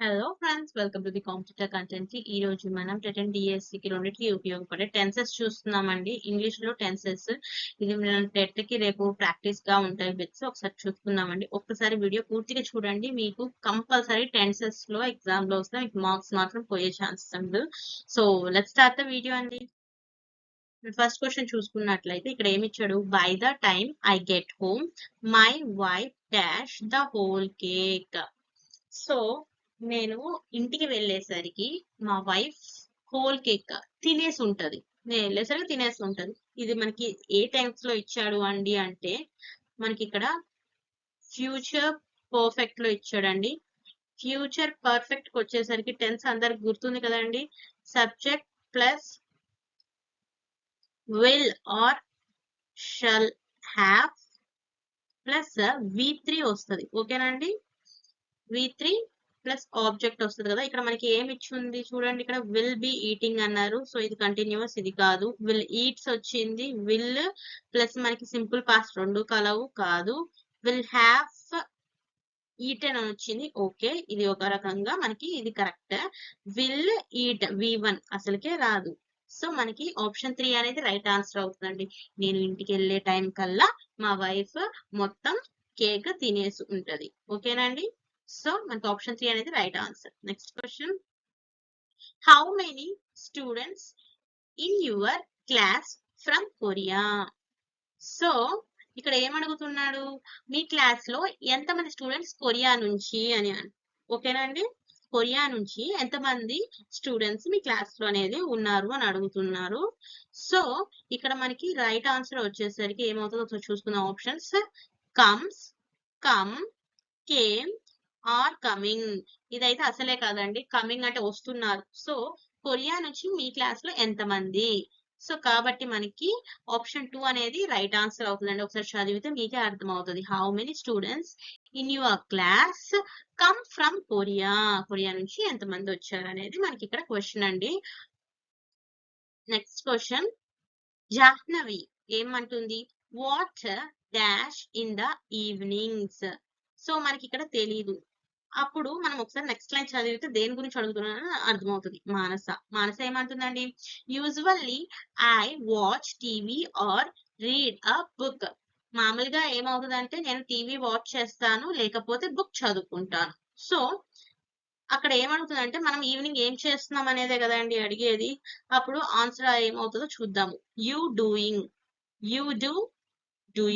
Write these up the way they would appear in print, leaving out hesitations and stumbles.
Hello friends, welcome to the competitive content కి. ఈ రోజు మనం టెట్ డిఎస్సి కి రెండింటికి ఉపయోగపడే టెన్సెస్ చూస్తున్నామండి. ఇంగ్లీష్ లో టెన్సెస్. ఇది మనం టెట్ కి రేపు ప్రాక్టీస్ గా ఉంటాయి బిట్స్. ఒకసారి చూసుకుందామండి. ఒక్కసారి వీడియో పూర్తిగా చూడండి. మీకు కంపల్సరీ టెన్సెస్ లో ఎగ్జామ్ లో వస్తే మీకు మార్క్స్ మాత్రం పోయే ఛాన్సెస్ ఉంది. So let's start the video అండి. ఫస్ట్ క్వశ్చన్ చూసుకున్నట్లయితే ఇక్కడ ఏమి ఇచ్చాడు? By the time I get home my wife dash the whole cake. So నేను ఇంటికి వెళ్ళేసరికి మా వైఫ్ హోల్ కేక్ తినేసి ఉంటది. నేను వెళ్ళేసరికి తినేసి ఉంటది. ఇది మనకి ఏ టెన్స్ లో ఇచ్చాడు అండి అంటే మనకి ఇక్కడ ఫ్యూచర్ పర్ఫెక్ట్ లో ఇచ్చాడండి. ఫ్యూచర్ పర్ఫెక్ట్ కి వచ్చేసరికి టెన్స్ అందరికి గుర్తుంది కదండి. Subject plus will or shall have plus V3 వస్తుంది. ఓకేనండి. V3 ప్లస్ ఆబ్జెక్ట్ వస్తుంది కదా. ఇక్కడ మనకి ఏమి ఇచ్చింది చూడండి. ఇక్కడ విల్ బి ఈటింగ్ అన్నారు. సో ఇది కంటిన్యూస్, ఇది కాదు. విల్ ఈట్స్ వచ్చింది. విల్ ప్లస్ మనకి సింపుల్ పాస్ట్ రెండు కలవు కాదు. విల్ హ్యావ్ ఈటెన్ అని వచ్చింది. ఓకే, ఇది ఒక రకంగా మనకి ఇది కరెక్ట్. విల్ ఈట్ V1 అసలుకే రాదు. సో మనకి ఆప్షన్ 3 అనేది రైట్ ఆన్సర్ అవుతుందండి. నేను ఇంటికి వెళ్ళే టైం కల్లా మా వైఫ్ మొత్తం కేక్ తినేసి ఉంటది. ఓకేనండి. సో మనకి ఆప్షన్ 3 అనేది right answer. Next question, how many students in your class from Korea? So ఇక్కడ ఏమడుగుతున్నాడు? మీ క్లాస్ లో ఎంతమంది స్టూడెంట్స్ కొరియా నుంచి అని. ఓకేనండి. కొరియా నుంచి ఎంతమంది స్టూడెంట్స్ మీ క్లాస్ లో అనేది ఉన్నారు అని అడుగుతున్నారు. సో ఇక్కడ మనకి రైట్ ఆన్సర్ వచ్చేసరికి ఏమవుతుందో చూసుకున్న options comes, come, came are coming. ఇదైతే అసలే కాదండి. కమింగ్ అంటే వస్తున్నారు. సో కొరియా నుంచి మీ క్లాస్ లో ఎంతమంది? సో కాబట్టి మనకి ఆప్షన్ 2 అనేది రైట్ ఆన్సర్ అవుతుందండి. ఒకసారి చదివితే మీకే అర్థమవుతుంది. How many students in your class come from Korea? Korea నుంచి ఎంతమంది వచ్చారు అనేది మనకి ఇక్కడ క్వశ్చన్ అండి. నెక్స్ట్ క్వశ్చన్, జాహ్నవి ఏమంటుంది? What dash in the evenings. So మనకి ఇక్కడ తెలీదు. అప్పుడు మనం ఒకసారి నెక్స్ట్ లైన్ చదివితే దేని గురించి అడుగుతున్నానని అర్థమవుతుంది. మానస ఏమంటుందండి? Usually I watch TV or read a book. మామూలుగా ఏమవుతుందంటే నేను టీవీ వాచ్ చేస్తాను, లేకపోతే బుక్ చదువుకుంటాను. సో అక్కడ ఏమడుగుతుందంటే మనం ఈవినింగ్ ఏం చేస్తున్నాం అనేదే కదండి అడిగేది. అప్పుడు ఆన్సర్ ఏమవుతుందో చూద్దాము. You doing, you do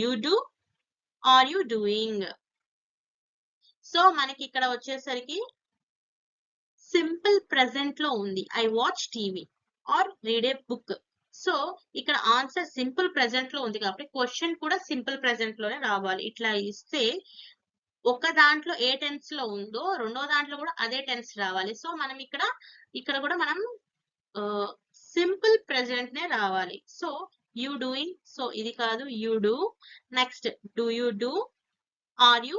you do, are you doing. So మనకి ఇక్కడ వచ్చేసరికి సింపుల్ ప్రెసెంట్ లో ఉంది. I watch TV or read a book. So ఇక్కడ ఆన్సర్ సింపుల్ ప్రెసెంట్ లో ఉంది కాబట్టి క్వశ్చన్ కూడా సింపుల్ ప్రెసెంట్ లోనే రావాలి. ఇట్లా ఇస్తే ఒక దాంట్లో ఏ టెన్స్ లో ఉందో రెండో దాంట్లో కూడా అదే టెన్స్ రావాలి. సో మనం ఇక్కడ కూడా మనం సింపుల్ ప్రెసెంట్ నే రావాలి. సో యూ డూయింగ్, సో ఇది కాదు. You do. Next do you do, are you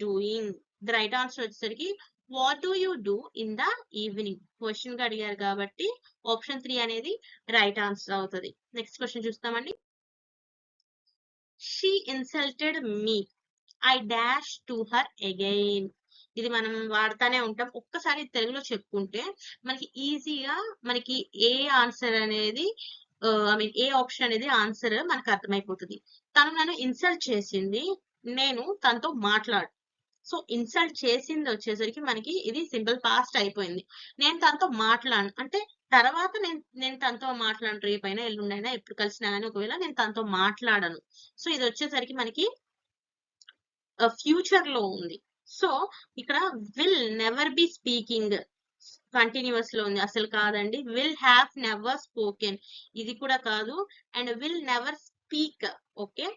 doing. The right answer వచ్చేసరికి what do you do in the evening. Question గా అడిగారు కాబట్టి ఆప్షన్ 3 అనేది రైట్ ఆన్సర్ అవుతుంది. నెక్స్ట్ క్వశ్చన్ చూస్తామండి. She insulted me, I dash to her again. ఇది మనం వాడుతానే ఉంటాం. ఒక్కసారి తెలుగులో చెప్పుకుంటే మనకి ఈజీగా మనకి ఏ ఆన్సర్ అనేది ఐ మీన్ ఏ ఆప్షన్ అనేది ఆన్సర్ మనకు అర్థమైపోతుంది. తను నన్ను ఇన్సల్ట్ చేసింది, నేను తనతో మాట్లాడు. సో ఇన్సల్ట్ చేసింది వచ్చేసరికి మనకి ఇది సింపుల్ పాస్ట్ అయిపోయింది. నేను తనతో మాట్లాడను అంటే తర్వాత నేను తనతో మాట్లాడను. రేపైనా ఎల్లుండైనా ఎప్పుడు కలిసినా కానీ ఒకవేళ నేను తనతో మాట్లాడను. సో ఇది వచ్చేసరికి మనకి ఫ్యూచర్ లో ఉంది. సో ఇక్కడ will never be speaking continuous లో ఉంది. అసలు కాదండి. విల్ హ్యావ్ నెవర్ స్పోకెన్, ఇది కూడా కాదు. And will never speak, okay.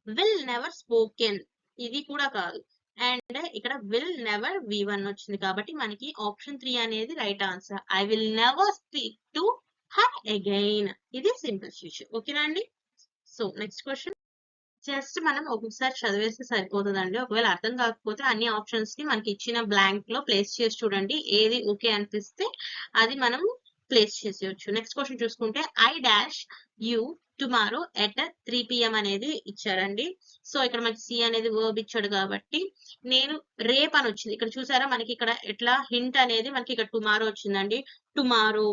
Will never spoken, ఇది కూడా కాదు. అండ్ ఇక్కడ విల్ నెవర్ V1 వచ్చింది కాబట్టి మనకి ఆప్షన్ 3 అనేది right answer. I will never speak to her again. ఇది సింపుల్ ఫ్యూచర్. ఓకేనా అండి. సో నెక్స్ట్ క్వశ్చన్, జస్ట్ మనం ఒక్కొక్కసారి చదివేస్తే సరిపోతుందండి. ఒకవేళ అర్థం కాకపోతే అన్ని ఆప్షన్స్ ని మనకి ఇచ్చిన బ్లాంక్ లో ప్లేస్ చేసి చూడండి. ఏది ఓకే అనిపిస్తే అది మనం ప్లేస్ చేసేయచ్చు. నెక్స్ట్ క్వశ్చన్ చూసుకుంటే I dash you tomorrow at 3 PM అనేది ఇచ్చారండి. సో ఇక్కడ మనకి సి అనేది వర్బ్ ఇచ్చాడు కాబట్టి నేను రేపు అని వచ్చింది. ఇక్కడ చూసారా మనకి ఇక్కడ ఎట్లా హింట్ అనేది మనకి ఇక్కడ టుమారో వచ్చిందండి. Tomorrow,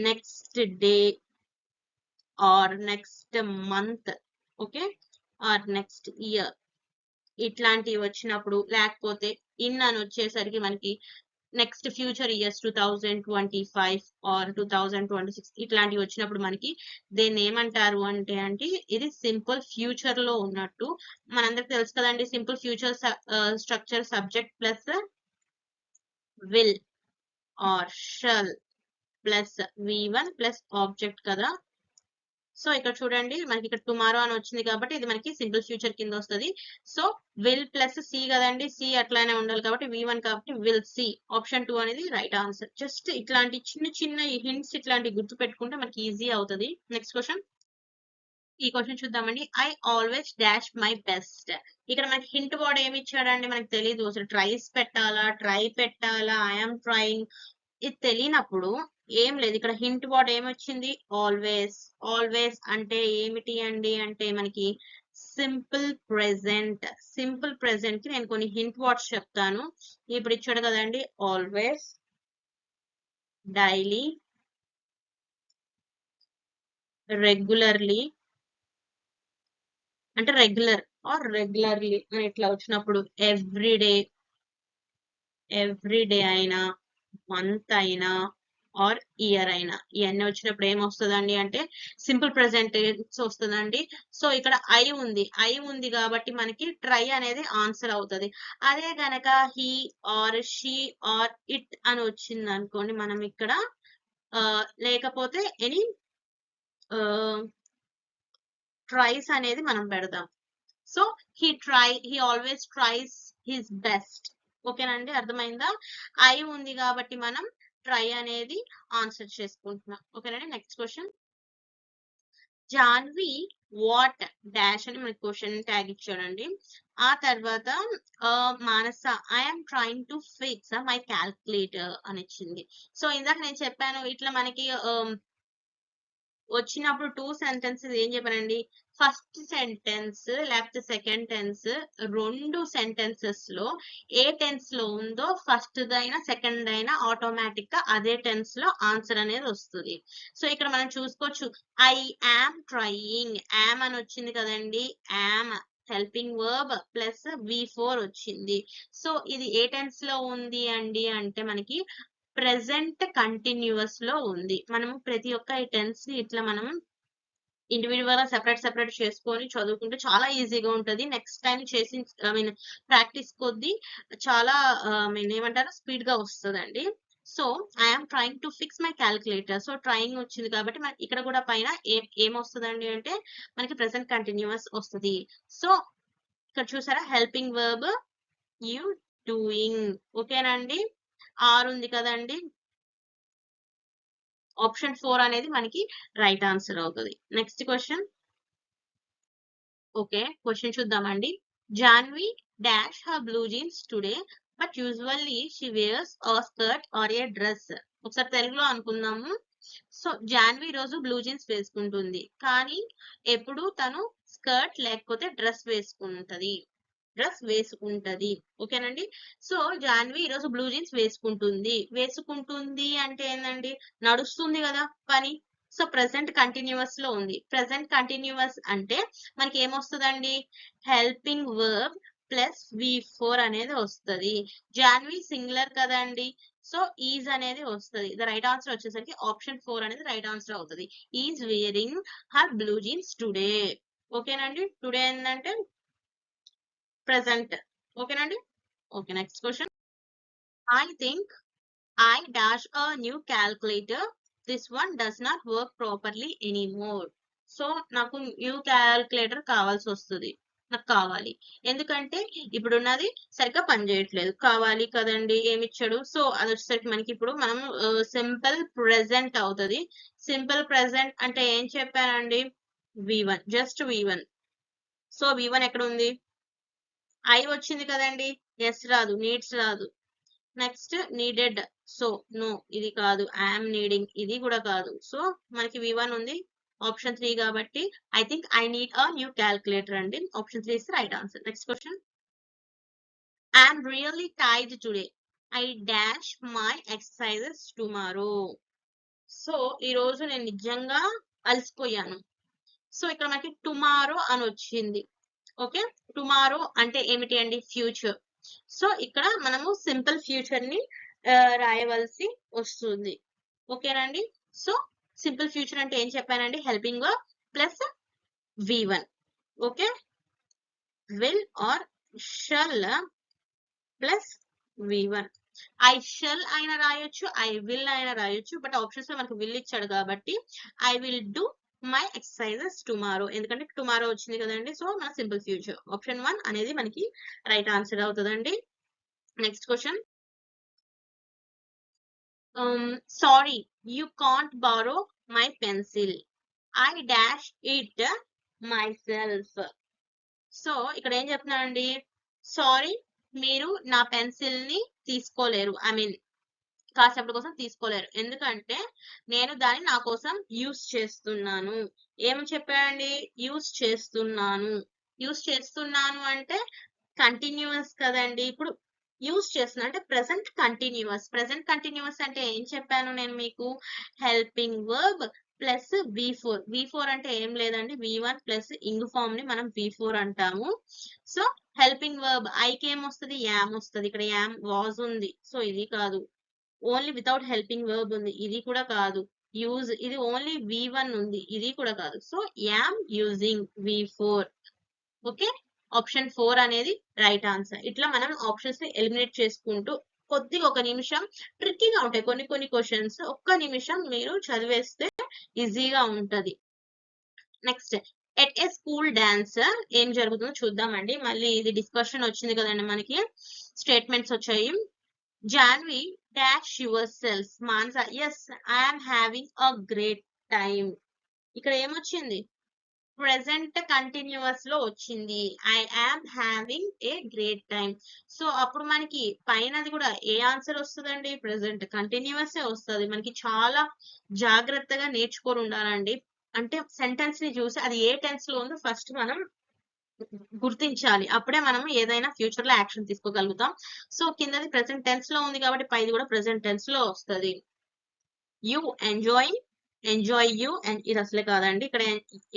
next day or next month, okay, or next year ఇట్లాంటివి వచ్చినప్పుడు, లేకపోతే ఇన్ అని వచ్చేసరికి మనకి నెక్స్ట్ ఫ్యూచర్ ఇయర్స్ 2025 ఆర్ 2026 ఇట్లాంటివి వచ్చినప్పుడు మనకి దీన్ని ఏమంటారు అంటే ఇది సింపుల్ ఫ్యూచర్ లో ఉన్నట్టు. మనందరికి తెలుసు కదండి, simple future structure subject plus will or shall plus V1 plus object కదా. సో ఇక్కడ చూడండి మనకి ఇక్కడ టుమారో అని వచ్చింది కాబట్టి ఇది మనకి సింపుల్ ఫ్యూచర్ కింద వస్తుంది. సో విల్ ప్లస్ సి కదండి, సి అట్లానే ఉండాలి కాబట్టి V1 కాబట్టి విల్ సి, ఆప్షన్ 2 అనేది రైట్ ఆన్సర్. జస్ట్ ఇట్లాంటి చిన్న చిన్న హింట్స్ ఇట్లాంటి గుర్తు పెట్టుకుంటే మనకి ఈజీ అవుతుంది. నెక్స్ట్ క్వశ్చన్, ఈ క్వశ్చన్ చూద్దామండి. I always dash my best. ఇక్కడ మనకి హింట్ వర్డ్ ఏమి ఇచ్చాడండి మనకి తెలియదు. అసలు ట్రైస్ పెట్టాలా, ట్రై పెట్టాలా, ఐఎమ్ ట్రైంగ్ ఇది తెలియనప్పుడు ఏం లేదు. ఇక్కడ హింట్ వర్డ్ ఏమొచ్చింది, ఆల్వేస్. ఆల్వేస్ అంటే ఏమిటి అండి అంటే మనకి సింపుల్ ప్రెజెంట్. సింపుల్ ప్రెజెంట్ కి నేను కొన్ని హింట్ వర్డ్స్ చెప్తాను. ఇప్పుడు ఇచ్చాడు కదండి, ఆల్వేస్, డైలీ, రెగ్యులర్లీ అంటే రెగ్యులర్ ఆర్ రెగ్యులర్లీ అని ఇట్లా వచ్చినప్పుడు, ఎవ్రీడే, ఎవ్రీడే అయినా, మంత్ అయినా ఆర్ ఇయర్ అయినా, ఇవన్నీ వచ్చినప్పుడు ఏమొస్తుందండి అంటే సింపుల్ ప్రెసెంట్ వస్తుందండి. సో ఇక్కడ ఐ ఉంది కాబట్టి మనకి ట్రై అనేది ఆన్సర్ అవుతుంది. అదే గనక he or she or it అని వచ్చింది అనుకోండి, మనం ఇక్కడ లేకపోతే ఎనీ ట్రైస్ అనేది మనం పెడదాం. So he always tries his best. ఓకేనండి, అర్థమైందా? ఐ ఉంది కాబట్టి మనం ట్రై అనేది ఆన్సర్ చేసుకుంటున్నాం. ఓకేనండి, next question, Jahnvi what dash అని మనకి క్వశ్చన్ ట్యాగ్ ఇచ్చాడండి. ఆ తర్వాత Manasa I'm trying to fix my calculator అని ఇచ్చింది. సో ఇందాక నేను చెప్పాను ఇట్లా మనకి వచ్చినప్పుడు 2 సెంటెన్సెస్ ఏం చెప్పానండి, ఫస్ట్ సెంటెన్స్ లేకపోతే సెకండ్ టెన్స్, 2 సెంటెన్సెస్ లో ఏ టెన్స్ లో ఉందో ఫస్ట్ దైనా సెకండ్ అయినా ఆటోమేటిక్ గా అదే టెన్స్ లో ఆన్సర్ అనేది వస్తుంది. సో ఇక్కడ మనం చూసుకోవచ్చు, ఐ యామ్ ట్రయింగ్, యామ్ అని వచ్చింది కదండి, yam helping verb plus V4 వచ్చింది. సో ఇది ఏ టెన్స్ లో ఉంది అండి అంటే మనకి ప్రెసెంట్ కంటిన్యూస్ లో ఉంది. మనము ప్రతి ఒక్క ఈ టెన్స్ ని ఇట్లా మనం ఇండివిజువల్ గా సెపరేట్ చేసుకొని చదువుకుంటే చాలా ఈజీగా ఉంటది. నెక్స్ట్ టైం చేసి ప్రాక్టీస్ కొద్దీ చాలా ఏమంటారు స్పీడ్ గా వస్తుందండి. So I'm trying to fix my calculator. So trying వచ్చింది కాబట్టి మనకి ఇక్కడ కూడా పైన ఏమొస్తుందండి అంటే మనకి ప్రెసెంట్ కంటిన్యూస్ వస్తుంది. సో ఇక్కడ చూసారా, హెల్పింగ్ వర్బ్ యూ డూయింగ్. ఓకేనండి, ఆర్ ఉంది కదండి, ఆప్షన్ 4 అనేది మనకి రైట్ ఆన్సర్ అవుతుంది. నెక్స్ట్ క్వశ్చన్, ఓకే క్వశ్చన్ చూద్దామండి. Janvi dash her blue jeans today but usually she wears a skirt or a dress. ఒకసారి తెలుగులో అనుకుందాము. సో జాన్వి రోజు బ్లూ జీన్స్ వేసుకుంటుంది, కానీ ఎప్పుడు తను స్కర్ట్ లేకపోతే డ్రెస్ వేసుకుంటది. ఓకేనండి. సో జాన్వి ఈరోజు బ్లూ జీన్స్ వేసుకుంటుంది అంటే ఏంటండి, నడుస్తుంది కదా పని. సో ప్రెసెంట్ కంటిన్యూస్ లో ఉంది. ప్రెసెంట్ కంటిన్యూస్ అంటే మనకి ఏమొస్తుందండి, హెల్పింగ్ వర్బ్ ప్లస్ V4 అనేది వస్తుంది. జాన్వి సింగులర్ కదండి, సో ఈజ్ అనేది వస్తుంది. ద రైట్ ఆన్సర్ వచ్చేసరికి ఆప్షన్ 4 అనేది రైట్ ఆన్సర్ అవుతుంది. Is wearing her blue jeans today. ఓకేనండి, టుడే ఏంటంటే ప్రెసెంట్. ఓకేనండి, okay next question, I think I dash a new calculator, this one does not work properly anymore. So నాకు new calculator కావాల్సి వస్తుంది, నాకు కావాలి. ఎందుకంటే ఇప్పుడున్నది సరిగ్గా పనిచేయట్లేదు, కావాలి కదండి. ఏమి ఇచ్చాడు, సో అది వచ్చేసరికి మనకి ఇప్పుడు మనం సింపుల్ ప్రెసెంట్ అవుతుంది. సింపుల్ ప్రెసెంట్ అంటే ఏం చెప్పానండి, V1, just V1. So V1 ఎక్కడ ఉంది, ఐ వచ్చింది కదండి, ఎస్ రాదు, నీడ్స్ రాదు. నెక్స్ట్ నీడెడ్, సో నో ఇది కాదు. ఐఎమ్ నీడింగ్, ఇది కూడా కాదు. సో మనకి V1 ఉంది, ఆప్షన్ 3 కాబట్టి I think I need a new calculator అండి. Option 3 is right answer. Next question. I'm really tired today. I dash my exercises tomorrow. So ఈ రోజు నేను నిజంగా అలసిపోయాను. సో ఇక్కడ మనకి టుమారో అని వచ్చింది. ఓకే, టుమారో అంటే ఏమిటి అండి? ఫ్యూచర్. సో ఇక్కడ మనము సింపుల్ ఫ్యూచర్ ని రాయవలసి వస్తుంది. ఓకేనండి. సో సింపుల్ ఫ్యూచర్ అంటే ఏం చెప్పానండి? Helping verb plus V1. Okay, will or shall plus V1. I shall అయినా రాయొచ్చు, ఐ విల్ అయినా రాయొచ్చు. బట్ ఆప్షన్స్ లో మనకు విల్ ఇచ్చాడు కాబట్టి I will do my exercises tomorrow, ఎందుకంటే టుమారో వచ్చింది కదండి. సో మన సింపుల్ ఫ్యూచర్ ఆప్షన్ 1 అనేది మనకి రైట్ ఆన్సర్ అవుతుందండి. Next question. Sorry you can't borrow my pencil. I dash it myself. So ఇక్కడ ఏం చెప్తున్నానండి? సారీ, మీరు నా పెన్సిల్ ని తీసుకోలేరు, ఐ మీన్ కాసేపటి కోసం తీసుకోలేరు, ఎందుకంటే నేను దాన్ని నా కోసం యూస్ చేస్తున్నాను. ఏం చెప్పాడండి? యూస్ చేస్తున్నాను. యూస్ చేస్తున్నాను అంటే కంటిన్యూస్ కదండి. ఇప్పుడు యూస్ చేస్తున్నా అంటే ప్రెసెంట్ కంటిన్యూస్. ప్రెసెంట్ కంటిన్యూస్ అంటే ఏం చెప్పాను నేను మీకు? Helping verb plus V4. V4 అంటే ఏం లేదండి, V1 ప్లస్ ఇంగ్ ఫామ్ ని మనం V4 అంటాము. సో హెల్పింగ్ వర్బ్ ఐకి ఏం వస్తుంది? యామ్ వస్తుంది. ఇక్కడ యామ్ వాజ్ ఉంది, సో ఇది కాదు. ఓన్లీ వితౌట్ హెల్పింగ్ వర్బ్ ఉంది, ఇది కూడా కాదు. యూజ్, ఇది ఓన్లీ V1 ఉంది, ఇది కూడా కాదు. So yam using V4. Okay, option 4 అనేది రైట్ ఆన్సర్. ఇట్లా మనం ఆప్షన్స్ ని ఎలిమినేట్ చేసుకుంటూ కొద్దిగా ఒక నిమిషం ట్రిక్కీగా ఉంటాయి కొన్ని క్వశ్చన్స్. ఒక్క నిమిషం మీరు చదివేస్తే ఈజీగా ఉంటది. Next, at a school dance ఏం జరుగుతుందో చూద్దామండి. మళ్ళీ ఇది డిస్కషన్ వచ్చింది కదండి, మనకి స్టేట్మెంట్స్ వచ్చాయి. Janvi dash yourself. Mansa, yes I am having a great time. ఇక్కడ ఏమొచ్చింది? ప్రెసెంట్ కంటిన్యూస్ లో వచ్చింది, I am having a great time. So అప్పుడు మనకి పైనది కూడా ఏ ఆన్సర్ వస్తుందండి? ప్రెసెంట్ కంటిన్యూస్ వస్తుంది. మనకి చాలా జాగ్రత్తగా నేర్చుకొని ఉండాలండి. అంటే సెంటెన్స్ ని చూసి అది ఏ టెన్స్ లో ఉందో ఫస్ట్ మనం గుర్తించాలి, అప్పుడే మనం ఏదైనా ఫ్యూచర్ లో యాక్షన్ తీసుకోగలుగుతాం. సో కిందది ప్రెసెంట్ టెన్స్ లో ఉంది కాబట్టి పైది కూడా ప్రెసెంట్ టెన్స్ లో వస్తుంది. You enjoying, enjoy you, and ఇది అసలే కాదండి, ఇక్కడ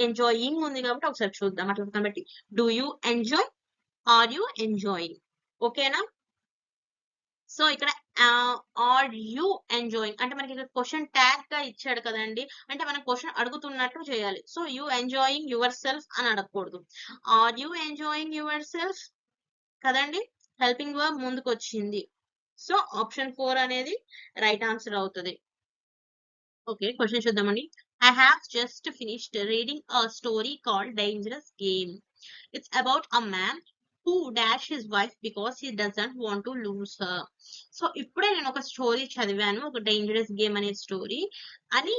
ఎంజాయింగ్ ఉంది కాబట్టి ఒకసారి చూద్దాం. అట్లా కాబట్టి do you enjoy, are you enjoying. ఓకేనా? సో ఇక్కడ ఆర్ యూ ఎంజాయింగ్ అంటే మనకి ఇక్కడ క్వశ్చన్ ట్యాగ్ గా ఇచ్చాడు కదండి, అంటే మనం క్వశ్చన్ అడుగుతున్నట్టు చేయాలి. So you enjoying yourself అని అడగకూడదు, are you enjoying yourself కదండి. హెల్పింగ్ వర్బ్ ముందుకు వచ్చింది. సో ఆప్షన్ 4 అనేది రైట్ ఆన్సర్ అవుతుంది. ఓకే, క్వశ్చన్ చూద్దామండి. I have just finished reading a story called Dangerous Game. It's about a man who dash his wife because he doesn't want to lose her. So ఇప్పుడే నేను ఒక story చదివాను, ఒక dangerous game అనే story అని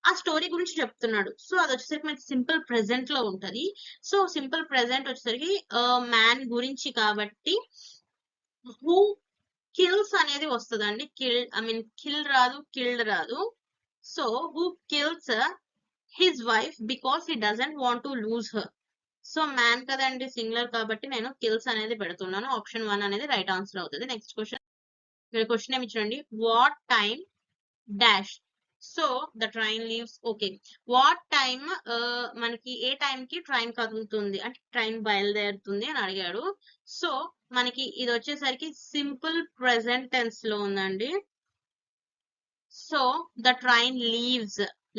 ఆ story గురించి చెప్తున్నాడు. సో అది వచ్చేసరికి మనకి సింపుల్ ప్రెసెంట్ లో ఉంటది. సో సింపుల్ ప్రెసెంట్ వచ్చేసరికి మ్యాన్ గురించి కాబట్టి హూ కిల్స్ అనేది వస్తుందండి. కిల్ రాదు, కిల్డ్ రాదు. So who kills his wife because he doesn't want to lose her. So man కదండి, సింగులర్ కాబట్టి నేను కిల్స్ అనేది పెడుతున్నాను. ఆప్షన్ 1 అనేది రైట్ ఆన్సర్ అవుతుంది. Next question. క్వశ్చన్ ఏమి చూడండి. What time dash. So the train leaves. Okay, what time మనకి ఏ టైం కి ట్రైన్ కదులుతుంది అంటే ట్రైన్ బయలుదేరుతుంది అని అడిగాడు. సో మనకి ఇది వచ్చేసరికి సింపుల్ ప్రెసెంట్ టెన్స్ లో ఉందండి. So the train leaves,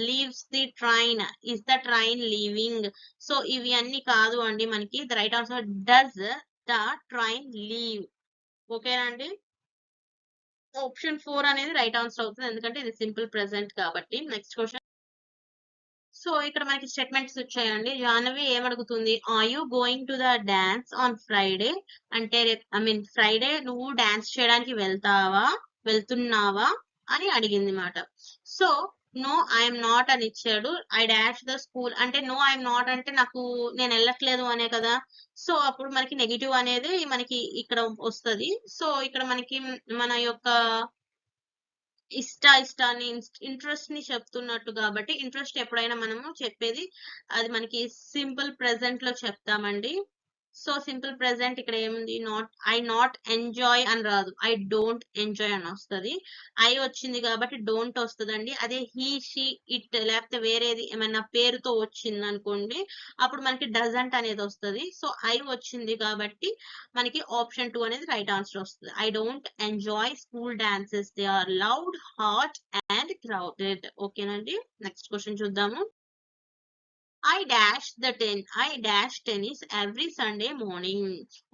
leaves the train, is the train leaving. So ఇవి అన్ని కాదు అండి, మనకి the right answer does the train leave. ఓకేనండి, ఆప్షన్ 4 అనేది రైట్ ఆన్సర్ అవుతుంది, ఎందుకంటే ఇది సింపుల్ ప్రెసెంట్ కాబట్టి. Next question. సో ఇక్కడ మనకి స్టేట్మెంట్స్ వచ్చాయండి. జాహ్నవి ఏమడుగుతుంది? Are you going to the dance on Friday అంటే ఫ్రైడే నువ్వు డాన్స్ చేయడానికి వెళ్తున్నావా అని అడిగింది మాట. సో నో ఐఎమ్ నాట్ అని ఇచ్చాడు. ఐ డాష్ ద స్కూల్ అంటే నో ఐఎమ్ నాట్ అంటే నేను వెళ్ళట్లేదు అనే కదా. సో అప్పుడు మనకి నెగిటివ్ అనేది మనకి ఇక్కడ వస్తుంది. సో ఇక్కడ మనకి మన యొక్క ఇష్ట అని ఇంట్రెస్ట్ ని చెప్తున్నట్టు కాబట్టి ఇంట్రెస్ట్ ఎప్పుడైనా మనము చెప్పేది అది మనకి సింపుల్ ప్రెజెంట్ లో చెప్తామండి. సో సింపుల్ ప్రెజెంట్ ఇక్కడ ఏముంది, నాట్ ఎంజాయ్ అని రాదు, ఐ డోంట్ ఎంజాయ్ అని వస్తుంది. ఐ వచ్చింది కాబట్టి డోంట్ వస్తుందండి. అదే హీ షీ ఇట్ లేకపోతే వేరేది ఏమైనా పేరుతో వచ్చింది అనుకోండి, అప్పుడు మనకి డజంట్ అనేది వస్తుంది. సో ఐ వచ్చింది కాబట్టి మనకి ఆప్షన్ 2 అనేది రైట్ ఆన్సర్ వస్తుంది. I don't enjoy school dances, they are loud, hot and crowded. ఓకేనండి, నెక్స్ట్ క్వశ్చన్ చూద్దాము. I dash the ten. I dash tennis every Sunday morning.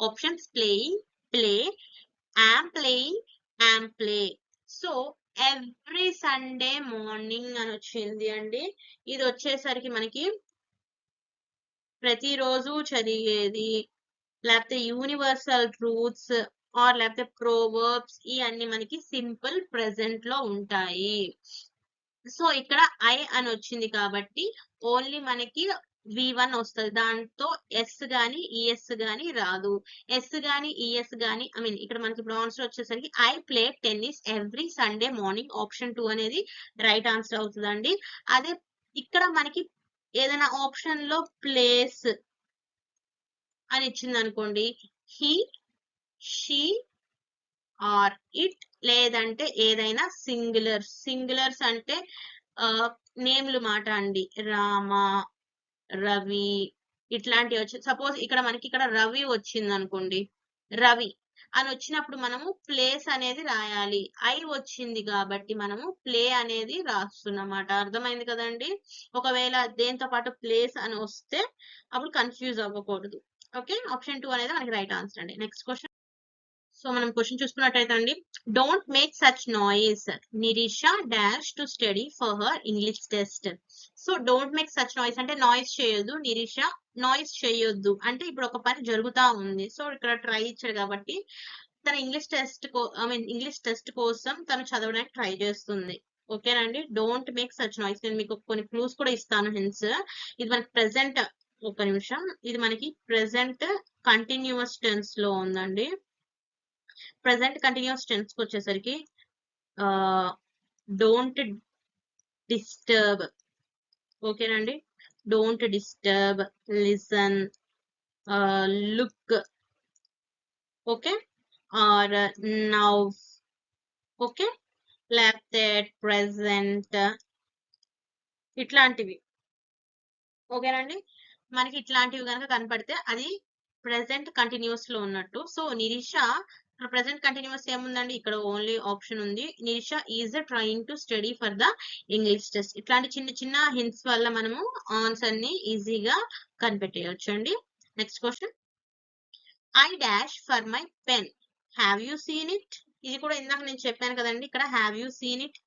Options: playing, play, am play. So every Sunday morning అని వచ్చింది అండి. ఇది వచ్చేసరికి మనకి ప్రతిరోజు చదివేది, లేకపోతే యూనివర్సల్ ట్రూత్స్ ఆర్ లేకపోతే ప్రోవర్బ్స్, ఇవన్నీ మనకి సింపుల్ ప్రెజెంట్ లో ఉంటాయి. సో ఇక్కడ ఐ అని వచ్చింది కాబట్టి ఓన్లీ మనకి V1 వస్తుంది, దాంతో ఎస్ గాని ఈఎస్ గాని రాదు. ఎస్ గాని ఈఎస్ గాని ఇక్కడ మనకి ఇప్పుడు ఆన్సర్ వచ్చేసరికి I play tennis every Sunday morning, option 2 అనేది రైట్ ఆన్సర్ అవుతుందండి. అదే ఇక్కడ మనకి ఏదైనా ఆప్షన్ లో ప్లేస్ అని ఇచ్చింది అనుకోండి, హీ, షీ ఆర్ ఇట్, లేదంటే ఏదైనా సింగులర్స్ అంటే నేమ్లు మాట అండి, రామ, రవి ఇట్లాంటివి వచ్చి సపోజ్ ఇక్కడ మనకి ఇక్కడ రవి వచ్చింది అనుకోండి, రవి అని వచ్చినప్పుడు మనము ప్లేస్ అనేది రాయాలి. ఐ వచ్చింది కాబట్టి మనము ప్లే అనేది రాస్తున్నమాట. అర్థమైంది కదండి. ఒకవేళ దేంతో పాటు ప్లేస్ అని వస్తే అప్పుడు కన్ఫ్యూజ్ అవ్వకూడదు. ఓకే, ఆప్షన్ 2 అనేది మనకి రైట్ ఆన్సర్ అండి. Next question. సో మనం క్వశ్చన్ చూసుకున్నట్టయితే అండి, don't make such noise, Nirisha dash to study for her English test. So don't make such noise అంటే నాయిస్ చేయొద్దు, నిరీష నాయిస్ చేయొద్దు అంటే ఇప్పుడు ఒక పని జరుగుతా ఉంది. సో ఇక్కడ ట్రై ఇచ్చాడు కాబట్టి తన ఇంగ్లీష్ టెస్ట్ కోసం తను చదవడానికి ట్రై చేస్తుంది. ఓకేనండి, డోంట్ మేక్ సచ్ నాయిస్. నేను మీకు కొన్ని క్లూస్ కూడా ఇస్తాను, హింట్స్. ఇది మనకి ప్రెసెంట్, ఒక నిమిషం, ఇది మనకి ప్రెసెంట్ కంటిన్యూస్ టెన్స్ లో ఉందండి. ప్రెసెంట్ కంటిన్యూస్ టెన్స్ కి వచ్చేసరికి డోంట్ డిస్టర్బ్. ఓకేనండి, don't disturb, listen, look, okay, are now, okay, లేకపోతే ప్రెసెంట్, ఇట్లాంటివి. ఓకేనండి, మనకి ఇట్లాంటివి కనుక కనపడితే అది ప్రెసెంట్ కంటిన్యూస్ లో ఉన్నట్టు. సో నిరీష ప్రెసెంట్ కంటిన్యూస్ ఏముందండి, ఇక్కడ ఓన్లీ ఆప్షన్ ఉంది, Nirisha is trying to study for the English test. ఇట్లాంటి చిన్న చిన్న హింట్స్ వల్ల మనము ఆన్సర్ ని ఈజీగా కనిపెట్టేయచ్చు అండి. Next question. I dash for my pen, have you seen it. ఇది కూడా ఇందాక నేను చెప్పాను కదండి, ఇక్కడ హ్యావ్ యూ సీన్ ఇట్.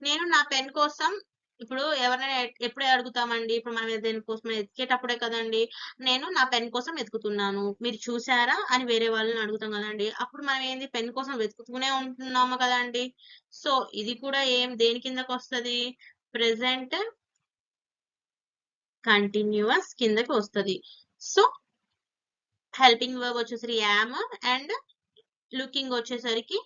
నేను నా పెన్ కోసం, ఇప్పుడు ఎవరైనా ఎప్పుడే అడుగుతామండి, ఇప్పుడు మనం దేనికోసం ఎతికేటప్పుడే కదండి, నేను నా పెన్ కోసం వెతుకుతున్నాను, మీరు చూసారా అని వేరే వాళ్ళని అడుగుతాం కదండి, అప్పుడు మనం ఏంది పెన్ కోసం వెతుకుతూనే ఉంటున్నాము కదండి. సో ఇది కూడా దేని కిందకి వస్తుంది, ప్రెసెంట్ కంటిన్యూస్ కిందకి వస్తుంది. సో హెల్పింగ్ వర్బ్ వచ్చేసరికి యామ్ అండ్ లుకింగ్ వచ్చేసరికి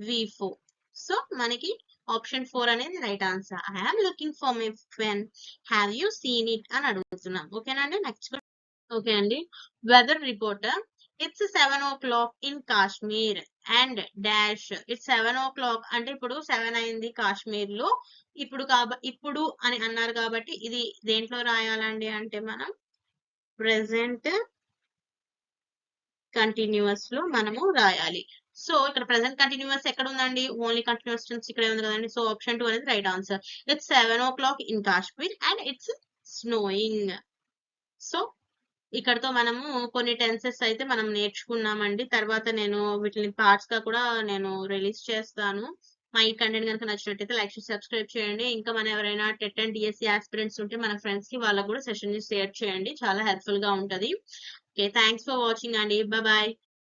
V4. సో మనకి ఆప్షన్ 4 అనేది right answer. I am looking for my pen, have you seen it అని అడుగుతున్నాం. ఓకేనండి, నెక్స్ట్. ఓకే అండి, weather reporter, it's 7 o'clock in Kashmir and dash. It's 7 o'clock అంటే ఇప్పుడు 7 అయింది కాశ్మీర్ లో, ఇప్పుడు అని అన్నారు కాబట్టి ఇది దేంట్లో రాయాలండి అంటే మనం ప్రెసెంట్ కంటిన్యూస్ లో మనము రాయాలి. సో ఇక్కడ ప్రెసెంట్ కంటిన్యూస్ ఎక్కడ ఉందండి, ఓన్లీ కంటిన్యూస్ టెన్స్ ఇక్కడే ఉంది కదండి. సో ఆప్షన్ 2 అనేది right answer. It's 7 o'clock in Kashmir and it's snowing. So ఇక్కడతో మనము కొన్ని టెన్సెస్ అయితే మనం నేర్చుకున్నామండి. తర్వాత నేను వీటిని పార్ట్స్ గా కూడా నేను రిలీజ్ చేస్తాను. మా ఈ కంటెంట్ కనుక నచ్చినట్టయితే లైక్ చేసి సబ్స్క్రైబ్ చేయండి. ఇంకా మన ఎవరైనా టెట్ అండ్ డిఎస్సి ఆస్పిరెంట్స్ ఉంటే మన ఫ్రెండ్స్ కి వాళ్ళకు కూడా సెషన్ షేర్ చేయండి, చాలా హెల్ప్ఫుల్ గా ఉంటది. ఓకే, థ్యాంక్స్ ఫర్ వాచింగ్ అండి, బాయ్.